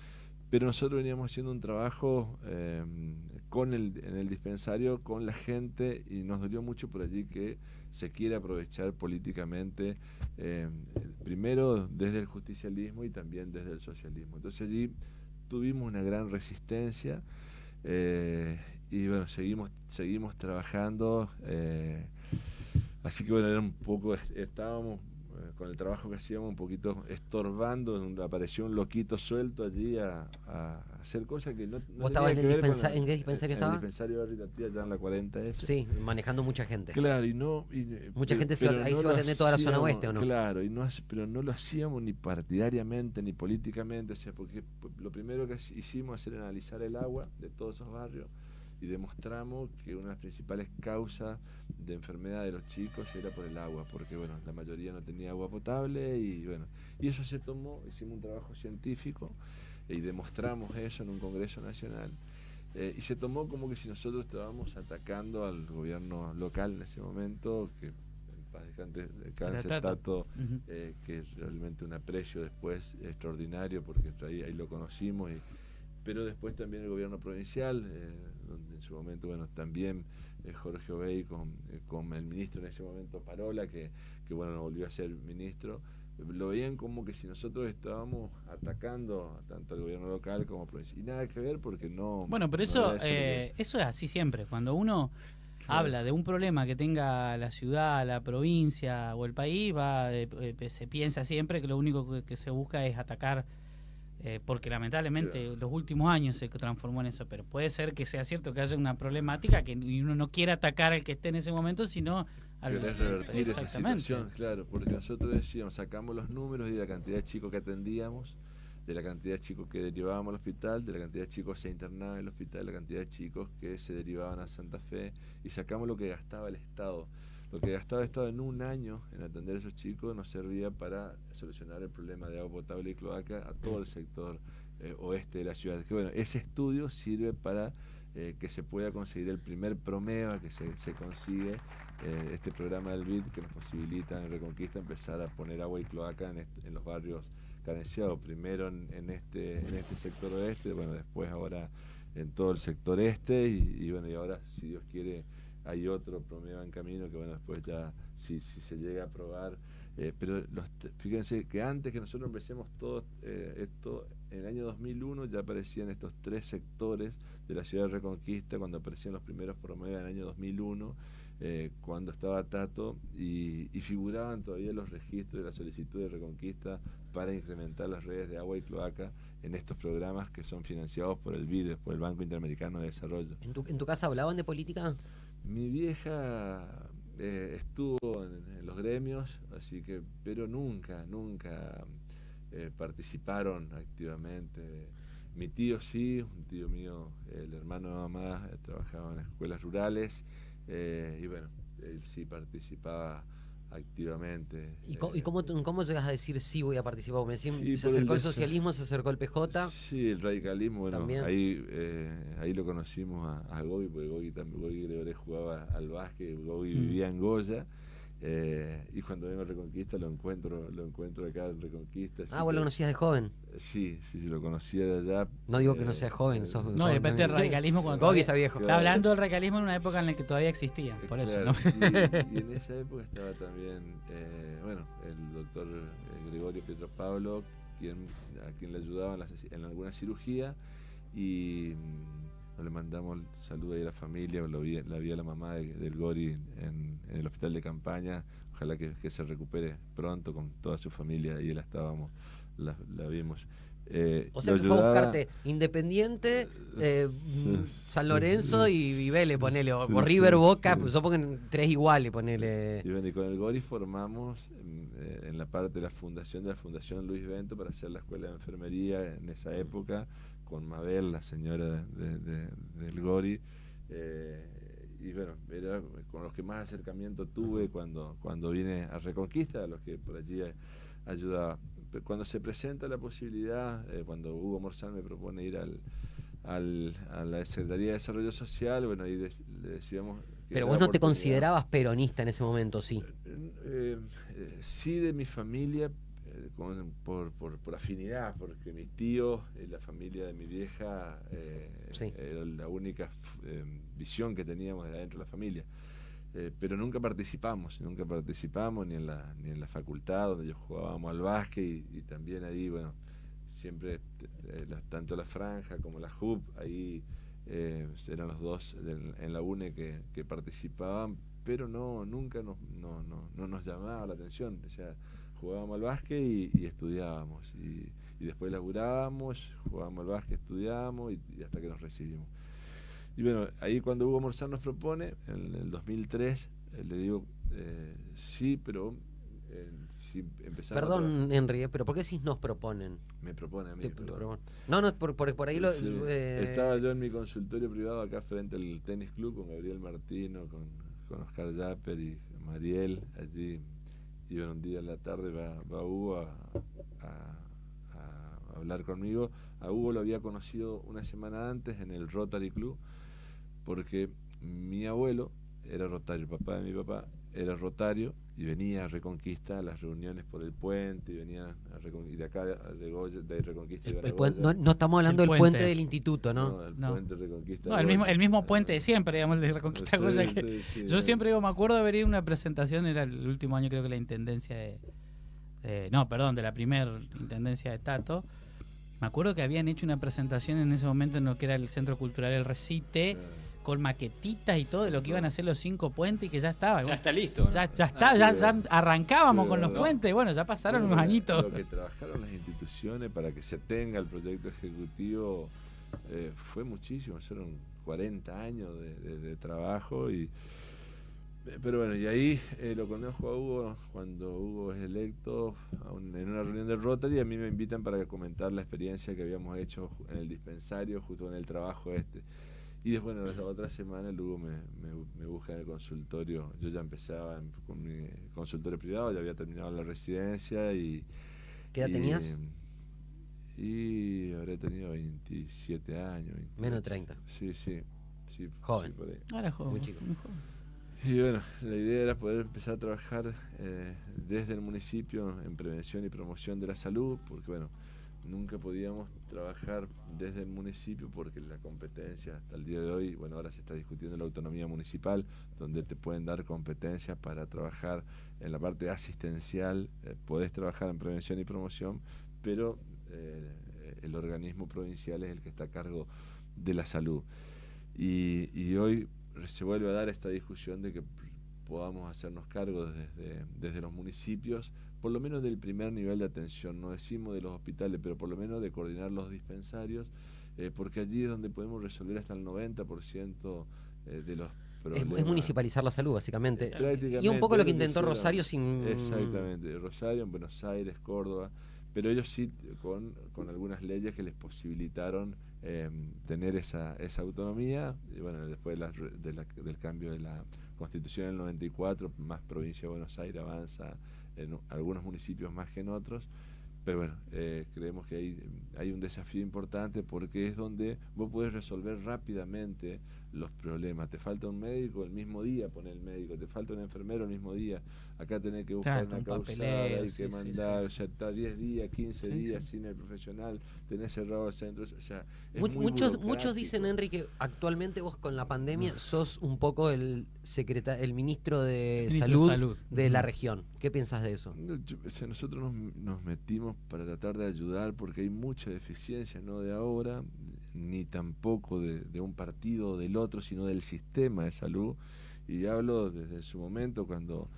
Pero nosotros veníamos haciendo un trabajo en el dispensario con la gente, y nos dolió mucho por allí que se quiere aprovechar políticamente, primero desde el justicialismo y también desde el socialismo. Entonces allí tuvimos una gran resistencia, y bueno, seguimos trabajando, así que bueno, era un poco, estábamos con el trabajo que hacíamos un poquito estorbando, donde apareció un loquito suelto allí a hacer cosas que no ¿Vos estabas en qué dispensario estabas? En el dispensario de Barrio allá en la 40S. Sí, manejando mucha gente. Claro, mucha gente ahí se va a atender toda la zona oeste, ¿o no? Claro, pero no lo hacíamos ni partidariamente ni políticamente, o sea, porque lo primero que hicimos es analizar el agua de todos esos barrios, y demostramos que una de las principales causas de enfermedad de los chicos era por el agua, porque bueno, la mayoría no tenía agua potable, y bueno, y eso se tomó, hicimos un trabajo científico y demostramos eso en un congreso nacional, y se tomó como que si nosotros estábamos atacando al gobierno local en ese momento, que en paz descanse Tato, que es realmente un aprecio después extraordinario, porque ahí lo conocimos, pero después también el gobierno provincial, donde en su momento, bueno, también Jorge Obey con el ministro en ese momento, Parola, que bueno, no volvió a ser ministro, lo veían como que si nosotros estábamos atacando tanto al gobierno local como provincial, y nada que ver, porque no... Bueno, pero eso es así siempre, cuando uno habla de un problema que tenga la ciudad, la provincia o el país, se piensa siempre que lo único que se busca es atacar porque lamentablemente los últimos años se transformó en eso, pero puede ser que sea cierto que haya una problemática que uno no quiera atacar al que esté en ese momento, sino querés revertir esa situación, claro, porque nosotros decíamos, sacamos los números y la cantidad de chicos que atendíamos, de la cantidad de chicos que derivábamos al hospital, de la cantidad de chicos que se internaban en el hospital, de la cantidad de chicos que se derivaban a Santa Fe, y sacamos lo que gastaba el Estado. Lo que gastaba el Estado en un año en atender a esos chicos nos servía para solucionar el problema de agua potable y cloaca a todo el sector oeste de la ciudad. Que bueno, ese estudio sirve para que se pueda conseguir el primer PROMEVA, que se consigue este programa del BID que nos posibilita en Reconquista empezar a poner agua y cloaca en los barrios carenciados, primero en este sector oeste, bueno, después ahora en todo el sector este y bueno, y ahora, si Dios quiere, hay otro PROMEVA en camino que bueno, después ya, si se llega a aprobar, pero fíjense que antes que nosotros empecemos todo esto, en el año 2001 ya aparecían estos 3 sectores de la ciudad de Reconquista, cuando aparecían los primeros PROMEVA en el año 2001, cuando estaba Tato, y figuraban todavía los registros de la solicitud de Reconquista para incrementar las redes de agua y cloaca en estos programas que son financiados por el BID, por el Banco Interamericano de Desarrollo. ¿En tu casa hablaban de política? Mi vieja estuvo en los gremios, así que, pero nunca participaron activamente. Mi tío sí, un tío mío, el hermano de mamá, trabajaba en escuelas rurales, y bueno, él sí participaba activamente. ¿Y cómo llegas a decir sí voy a participar? Me decían, se acercó el socialismo, se acercó el PJ. Sí, el radicalismo, bueno, ahí lo conocimos a Gobi, porque Gobi Gregorio jugaba al básquet, Gobi vivía en Goya, y cuando vengo a Reconquista lo encuentro acá en Reconquista. ¿Vos lo conocías de joven? Sí, lo conocía de allá. No digo que no seas joven, no, y depende del radicalismo cuando Gobi está viejo. Está hablando del radicalismo en una época en la que todavía existía, por eso, ¿no? Y en esa época estaba también, el doctor Gregorio Pietro Pablo, a quien le ayudaba en alguna cirugía, y le mandamos saludos ahí a la familia, la vi a la mamá del Gori en el hospital de campaña, ojalá que se recupere pronto con toda su familia, ahí la vimos. O sea que fue a buscarte Independiente, San Lorenzo y Vélez, ponele, o River, Boca, yo pongo 3 iguales, ponele. Y bueno, y con el Gori formamos en la parte de la Fundación Luis Bento para hacer la escuela de enfermería en esa época, con Mabel, la señora del Gori, y bueno, era con los que más acercamiento tuve cuando vine a Reconquista, a los que por allí ayudaba. Cuando se presenta la posibilidad, cuando Hugo Morzán me propone ir a la Secretaría de Desarrollo Social, bueno, ahí le decíamos... Pero vos no te considerabas peronista en ese momento, ¿sí? Sí, de mi familia, por afinidad, porque mis tíos, la familia de mi vieja, era la única visión que teníamos de adentro de la familia. Pero nunca participamos ni en la facultad donde yo jugábamos al básquet y también ahí, bueno, siempre tanto la franja como la JUP, ahí eran los dos en la UNE que participaban, pero nunca nos llamaba la atención, o sea, jugábamos al básquet y estudiábamos, y después laburábamos, jugábamos al básquet, estudiábamos y hasta que nos recibimos. Y bueno, ahí cuando Hugo Morzán nos propone, en el 2003, le digo, sí, pero si empezamos... Perdón, Henry, pero ¿por qué si nos proponen? Me propone a mí. No, por ahí lo... Sí. Estaba yo en mi consultorio privado acá frente al tenis club con Gabriel Martino, con Oscar Yapper y Mariel, allí, y bueno, un día en la tarde va Hugo a hablar conmigo. A Hugo lo había conocido una semana antes en el Rotary Club, porque mi abuelo era rotario, el papá de mi papá era rotario y venía a Reconquista a las reuniones por el puente, y venía y de acá de Reconquista no estamos hablando del puente del instituto, ¿no? Puente Reconquista. No, el mismo puente de siempre, digamos, el de Reconquista. Yo siempre me acuerdo de haber ido a una presentación, era el último año creo que la intendencia de la primera intendencia de Tato. Me acuerdo que habían hecho una presentación en ese momento en lo que era el Centro Cultural El Recite, con maquetitas y todo de lo que iban a hacer los 5 puentes y que ya estaba. Ya está listo, ¿no? Ya está, ya arrancábamos con los puentes. Bueno, ya pasaron unos añitos. Lo que trabajaron las instituciones para que se tenga el proyecto ejecutivo fue muchísimo, fueron 40 años de trabajo pero bueno, y ahí lo conozco a Hugo cuando Hugo es electo en una reunión del Rotary. A mí me invitan para comentar la experiencia que habíamos hecho en el dispensario, justo en el trabajo y después la otra semana el Hugo me busca en el consultorio. Yo ya empezaba con mi consultorio privado, ya había terminado la residencia y... ¿Qué edad tenías? Y habré tenido 27 años. 28. Menos de 30. Sí. Joven. Por ahí. Ahora joven. Muy chico. Muy joven. Y bueno, la idea era poder empezar a trabajar desde el municipio en prevención y promoción de la salud, porque bueno, nunca podíamos trabajar desde el municipio porque la competencia hasta el día de hoy, bueno, ahora se está discutiendo la autonomía municipal, donde te pueden dar competencias para trabajar en la parte asistencial, podés trabajar en prevención y promoción, pero el organismo provincial es el que está a cargo de la salud. Y hoy se vuelve a dar esta discusión de que podamos hacernos cargo desde los municipios, por lo menos del primer nivel de atención, no decimos de los hospitales, pero por lo menos de coordinar los dispensarios, porque allí es donde podemos resolver hasta el 90% de los problemas. Es municipalizar la salud, básicamente. Y un poco lo que intentó Rosario sin... Exactamente, Rosario, en Buenos Aires, Córdoba, pero ellos sí con algunas leyes que les posibilitaron tener esa autonomía. Y bueno, después del cambio de la Constitución del 94, más provincia de Buenos Aires avanza en algunos municipios más que en otros, pero bueno, creemos que hay un desafío importante porque es donde vos podés resolver rápidamente los problemas. Te falta un médico, el mismo día pone el médico, te falta un enfermero, el mismo día. Acá tenés que buscar una causal, hay que mandar, ya está 10 días, 15 días sin el profesional, tenés cerrado el centro. O sea, muchos dicen, Henry, que actualmente vos con la pandemia sos un poco el ministro de salud de la región. ¿Qué piensas de eso? Nosotros nos metimos para tratar de ayudar porque hay mucha deficiencia, no de ahora, ni tampoco de un partido o del otro, sino del sistema de salud. Y hablo desde su momento cuando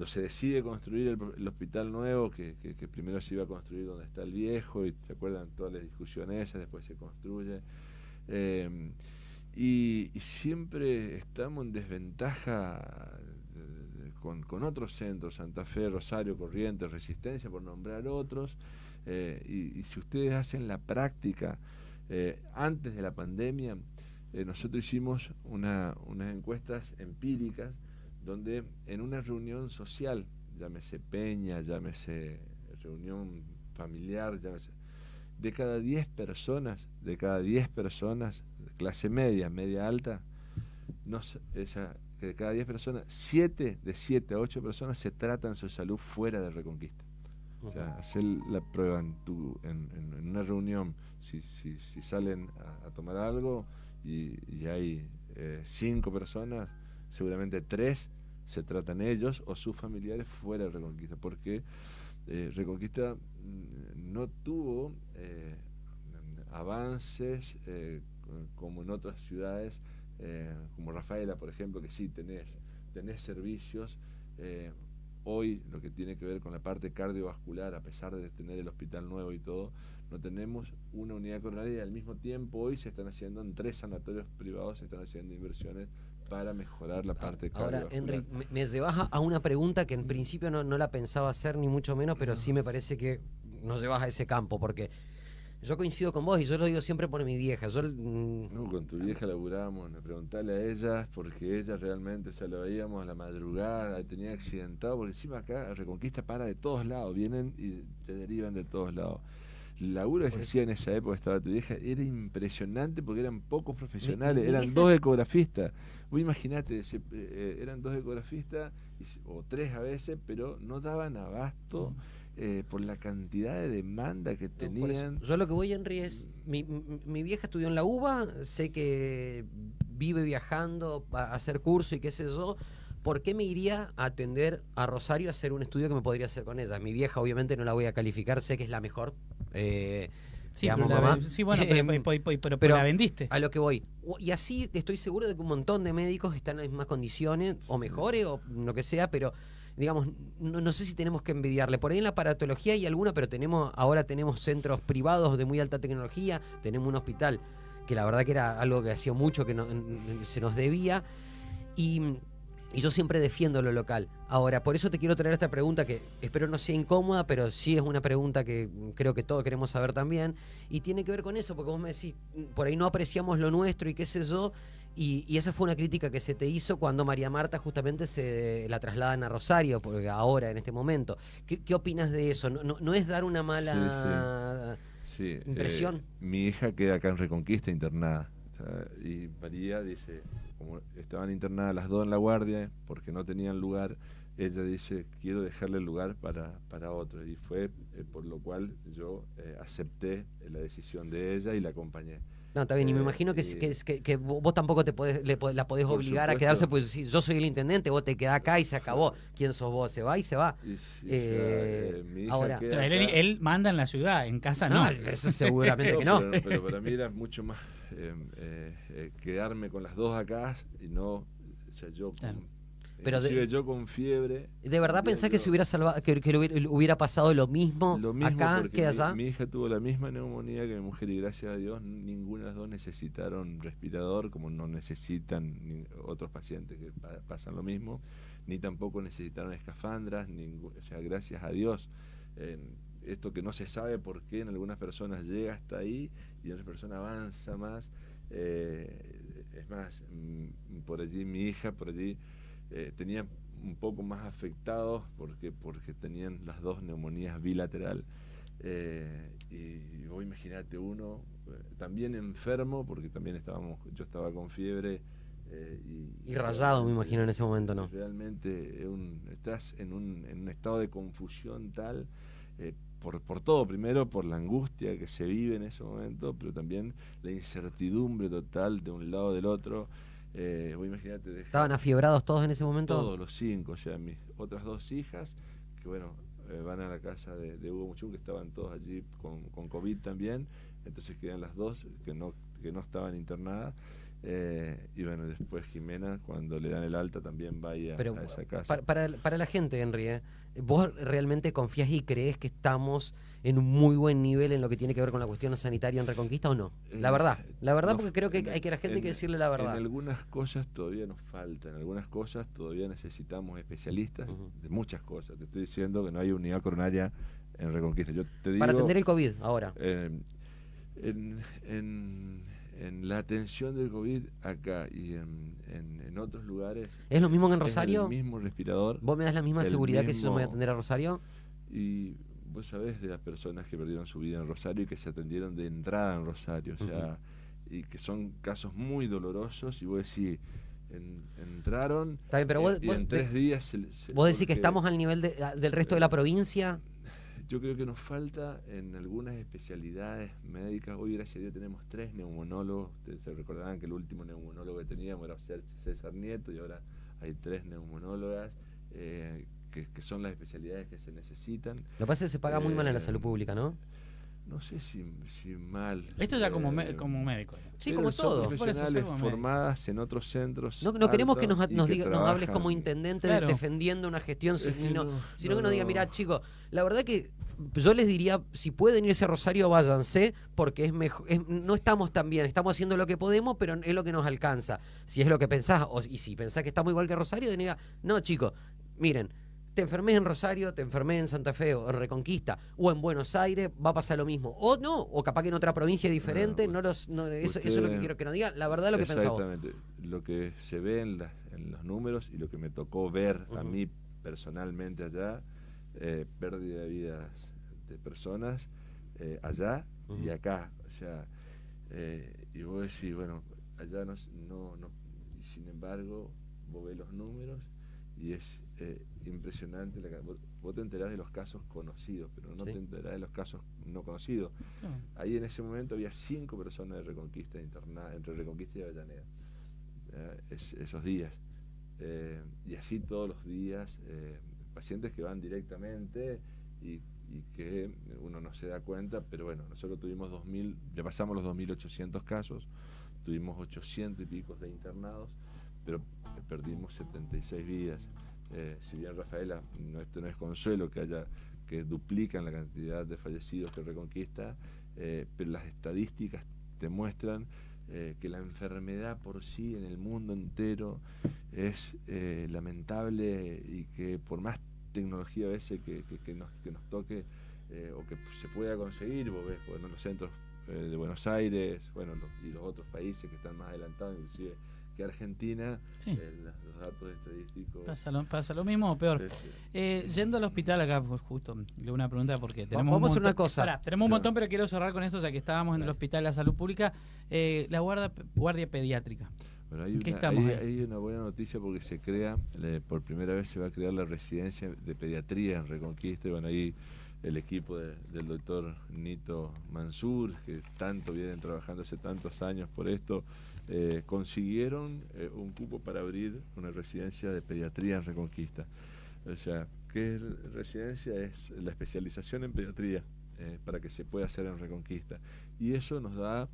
se decide construir el hospital nuevo, que primero se iba a construir donde está el viejo, y se acuerdan todas las discusiones esas, después se construye. Y siempre estamos en desventaja con otros centros, Santa Fe, Rosario, Corrientes, Resistencia, por nombrar otros. Y si ustedes hacen la práctica, antes de la pandemia, nosotros hicimos unas encuestas empíricas donde en una reunión social, llámese peña, llámese reunión familiar, llámese, de cada 10 personas, de clase media, media alta, de cada 10 personas, 7 a 8 personas se tratan su salud fuera de Reconquista. O sea, hacer la prueba en una reunión, si salen a tomar algo y hay 5 personas, seguramente 3 se tratan ellos o sus familiares fuera de Reconquista, porque Reconquista no tuvo avances como en otras ciudades, como Rafaela, por ejemplo, que sí tenés servicios. Hoy lo que tiene que ver con la parte cardiovascular, a pesar de tener el hospital nuevo y todo, no tenemos una unidad coronaria, y al mismo tiempo hoy se están haciendo en 3 sanatorios privados, se están haciendo inversiones para mejorar la parte cardiovascular. Ahora, Henry, me llevas a una pregunta que en principio no la pensaba hacer ni mucho menos, pero sí me parece que nos llevas a ese campo, porque yo coincido con vos y yo lo digo siempre por mi vieja. No, con tu vieja laburábamos, preguntale a ella, porque ella realmente, o sea, lo veíamos a la madrugada, tenía accidentado, porque encima acá Reconquista para de todos lados, vienen y te derivan de todos lados. El laburo que se hacía en esa época, estaba tu vieja, era impresionante porque eran pocos profesionales, eran 2 ecografistas. Vos imaginate, eran 2 ecografistas, o 3 a veces, pero no daban abasto por la cantidad de demanda que tenían. Yo lo que voy, Henry, es, mi vieja estudió en la UBA, sé que vive viajando a hacer curso y qué sé yo. ¿Por qué me iría a atender a Rosario a hacer un estudio que me podría hacer con ella? Mi vieja obviamente no la voy a calificar, sé que es la mejor, Sí, Te amo, pero mamá. sí, bueno, pero la vendiste. A lo que voy. Y así estoy seguro de que un montón de médicos están en las mismas condiciones, o mejores, o lo que sea, pero digamos, no sé si tenemos que envidiarle. Por ahí en la aparatología hay alguna, pero ahora tenemos centros privados de muy alta tecnología, tenemos un hospital que la verdad que era algo que hacía mucho que se nos debía, y yo siempre defiendo lo local. Ahora, por eso te quiero traer esta pregunta que espero no sea incómoda, pero sí es una pregunta que creo que todos queremos saber también, y tiene que ver con eso, porque vos me decís, por ahí no apreciamos lo nuestro y qué sé yo, y esa fue una crítica que se te hizo cuando María Marta justamente se la trasladan a Rosario, porque ahora, en este momento. ¿Qué opinas de eso? ¿No es dar una mala impresión? Mi hija queda acá en Reconquista internada, o sea, y María dice, como estaban internadas las dos en La Guardia, porque no tenían lugar, ella dice, quiero dejarle el lugar para otro, y fue por lo cual yo acepté la decisión de ella y la acompañé. No, está bien, y me imagino que vos tampoco la podés obligar a quedarse, pues si yo soy el intendente, vos te quedás acá y se acabó. ¿Quién sos vos? Se va y se va. Mi hija ahora, él manda en la ciudad, en casa no. Eso seguramente que no. Pero para mí era mucho más quedarme con las dos acá y no, o sea, yo... Claro. Pero yo con fiebre. ¿De verdad pensás que se hubiera salvado, que hubiera pasado lo mismo acá que allá? Mi hija tuvo la misma neumonía que mi mujer y gracias a Dios ninguna de las dos necesitaron respirador, como no necesitan otros pacientes que pasan lo mismo, ni tampoco necesitaron escafandras, o sea, gracias a Dios. Esto que no se sabe por qué en algunas personas llega hasta ahí y en otras personas avanza más. Es más, por allí mi hija, tenían un poco más afectados porque tenían las dos neumonías bilateral, y vos imaginate uno también enfermo porque también yo estaba con fiebre, y rayado, me imagino, en ese momento, ¿no? Realmente estás en un estado de confusión tal, por todo, primero por la angustia que se vive en ese momento, pero también la incertidumbre total de un lado del otro. Vos imaginate, ¿Estaban afiebrados todos en ese momento? Todos los 5, o sea, mis otras 2 hijas, que bueno, van a la casa de Hugo Muchún, que estaban todos allí con COVID también, entonces quedan las 2 que no estaban internadas, y bueno, después Jimena, cuando le dan el alta, también va a esa casa. Para la gente, Henry, ¿vos realmente confías y crees que estamos en un muy buen nivel en lo que tiene que ver con la cuestión sanitaria en Reconquista o no? La verdad, no, porque creo que hay que la gente hay que decirle la verdad. En algunas cosas todavía nos falta, en algunas cosas todavía necesitamos especialistas de muchas cosas. Te estoy diciendo que no hay unidad coronaria en Reconquista. Yo te digo, para atender el COVID ahora. En la atención del COVID acá y en otros lugares. ¿Es lo mismo que en Rosario? Es el mismo respirador. ¿Vos me das la misma seguridad que si yo me voy a atender a Rosario? Y vos sabés de las personas que perdieron su vida en Rosario y que se atendieron de entrada en Rosario, o sea, y que son casos muy dolorosos, y vos decís, entraron, está bien, pero y en 3 días... ¿Vos decís que estamos al nivel del resto de la provincia? Yo creo que nos falta en algunas especialidades médicas. Hoy, gracias a Dios, tenemos 3 neumonólogos. Ustedes se recordarán que el último neumólogo que teníamos era César Nieto, y ahora hay 3 neumonólogas, que son las especialidades que se necesitan. Lo que pasa es que se paga muy mal en la salud pública, ¿no? No sé si mal. Esto ya como médico. Sí, como todo. Profesionales formadas en otros centros. No queremos que nos hables como intendente defendiendo una gestión, sino que nos diga, mirá, chicos, la verdad que yo les diría, si pueden irse a Rosario, váyanse, porque es mejor, no estamos tan bien, estamos haciendo lo que podemos, pero es lo que nos alcanza. Si es lo que pensás, y si pensás que estamos igual que Rosario, diga, no, chicos, miren, te enfermés en Rosario, te enfermés en Santa Fe o en Reconquista o en Buenos Aires, va a pasar lo mismo. O no, o capaz que en otra provincia diferente, eso es lo que quiero que nos diga, la verdad lo que pensamos. Exactamente, lo que se ve en los números y lo que me tocó ver a mí personalmente allá, pérdida de vidas de personas allá y acá, o sea, y vos decís, bueno, allá no, y sin embargo, vos ves los números y es impresionante. Vos te enterás de los casos conocidos, pero no te enterás de los casos no conocidos. Ahí en ese momento había 5 personas de Reconquista internadas, entre Reconquista y Avellaneda, esos días, y así todos los días, pacientes que van directamente y y que uno no se da cuenta, pero bueno, nosotros tuvimos ya pasamos los 2.800 casos, tuvimos 800 y pico de internados, pero perdimos 76 vidas. Si bien, Rafaela, esto no es consuelo que duplican la cantidad de fallecidos que Reconquista, pero las estadísticas te muestran que la enfermedad por sí en el mundo entero es lamentable, y que por más tecnología a veces que nos toque o que se pueda conseguir, vos ves, bueno, los centros de Buenos Aires, bueno, y los otros países que están más adelantados, inclusive que Argentina, sí. Los datos estadísticos... Pasa lo mismo o peor. Yendo al hospital acá, pues justo, una pregunta porque tenemos vamos a hacer una cosa. Tenemos un montón, pero quiero cerrar con esto, ya que estábamos en el Hospital de la Salud Pública, la guardia pediátrica. Bueno, hay una buena noticia porque se crea, por primera vez se va a crear la residencia de pediatría en Reconquista, y bueno, ahí el equipo del doctor Nito Mansur, que tanto vienen trabajando hace tantos años por esto, consiguieron un cupo para abrir una residencia de pediatría en Reconquista. O sea, ¿qué es residencia? Es la especialización en pediatría para que se pueda hacer en Reconquista. Y eso nos da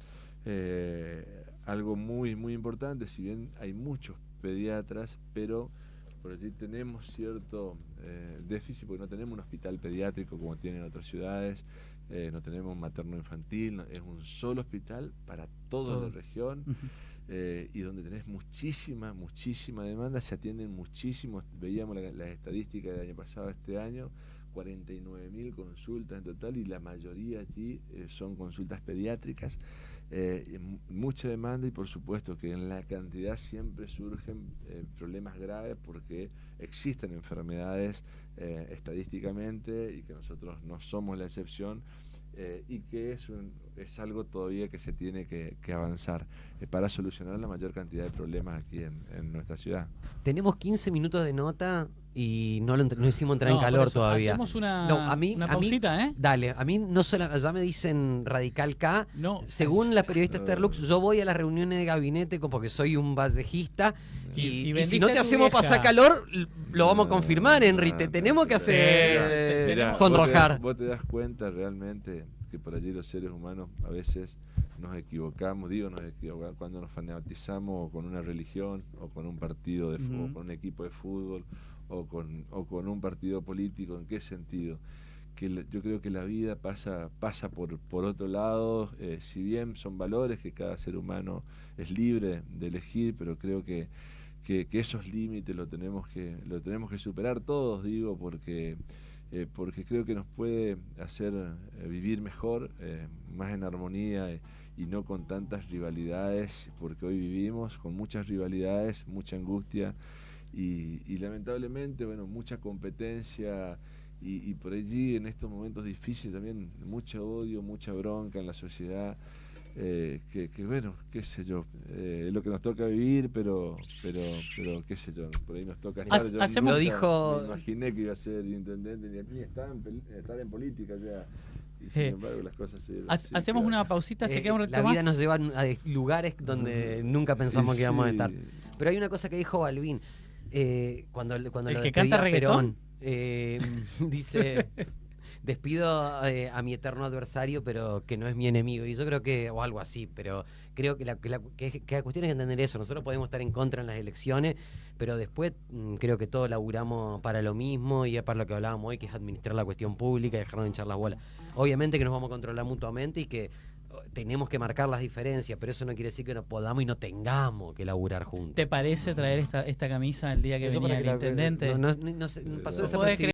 algo muy, muy importante. Si bien hay muchos pediatras, pero por allí tenemos cierto déficit, porque no tenemos un hospital pediátrico como tienen otras ciudades, no tenemos materno-infantil, es un solo hospital para toda la región, y donde tenés muchísima demanda, se atienden muchísimos, veíamos las estadísticas del año pasado, este año, 49.000 consultas en total, y la mayoría allí son consultas pediátricas, mucha demanda, y por supuesto que en la cantidad siempre surgen problemas graves, porque existen enfermedades estadísticamente, y que nosotros no somos la excepción, y que es algo todavía que se tiene que avanzar para solucionar la mayor cantidad de problemas aquí en nuestra ciudad. Tenemos 15 minutos de nota y no hicimos entrar en calor todavía. Hacemos una pausita, Dale, a mí no solo, ya me dicen Radical K, según la periodista Terlux, yo voy a las reuniones de gabinete porque soy un vallejista, y si no te hacemos pasar calor, lo vamos a confirmar, Henry, te tenemos que hacer sonrojar. Vos te das cuenta realmente que por allí los seres humanos a veces nos equivocamos, cuando nos fanatizamos con una religión, o con un partido de fútbol, con un equipo de fútbol, o con un partido político. ¿En qué sentido? Que yo creo que la vida pasa por otro lado, si bien son valores que cada ser humano es libre de elegir, pero creo que esos límites lo tenemos que superar todos, porque creo que nos puede hacer vivir mejor, más en armonía, y no con tantas rivalidades, porque hoy vivimos con muchas rivalidades, mucha angustia, y lamentablemente, bueno, mucha competencia, y por allí en estos momentos difíciles también mucho odio, mucha bronca en la sociedad, que bueno, qué sé yo, es lo que nos toca vivir, pero qué sé yo, por ahí nos toca estar. Yo lo nunca dijo... me imaginé que iba a ser intendente, ni estar en política ya. Y sin embargo las cosas hacemos una pausita, se queda un rato la más. vida nos lleva a lugares donde nunca pensamos que íbamos a estar. Pero hay una cosa que dijo Balvin, cuando el lo que canta reggaetón, dice: despido a mi eterno adversario, pero que no es mi enemigo. Y yo creo que, o algo así, pero creo que la cuestión es entender eso. Nosotros podemos estar en contra en las elecciones, pero después creo que todos laburamos para lo mismo, y es para lo que hablábamos hoy, que es administrar la cuestión pública y dejarnos de hinchar las bolas. Obviamente que nos vamos a controlar mutuamente y que tenemos que marcar las diferencias, pero eso no quiere decir que no podamos y no tengamos que laburar juntos. ¿Te parece traer esta camisa el día que venía el intendente? No pasó desapercibido.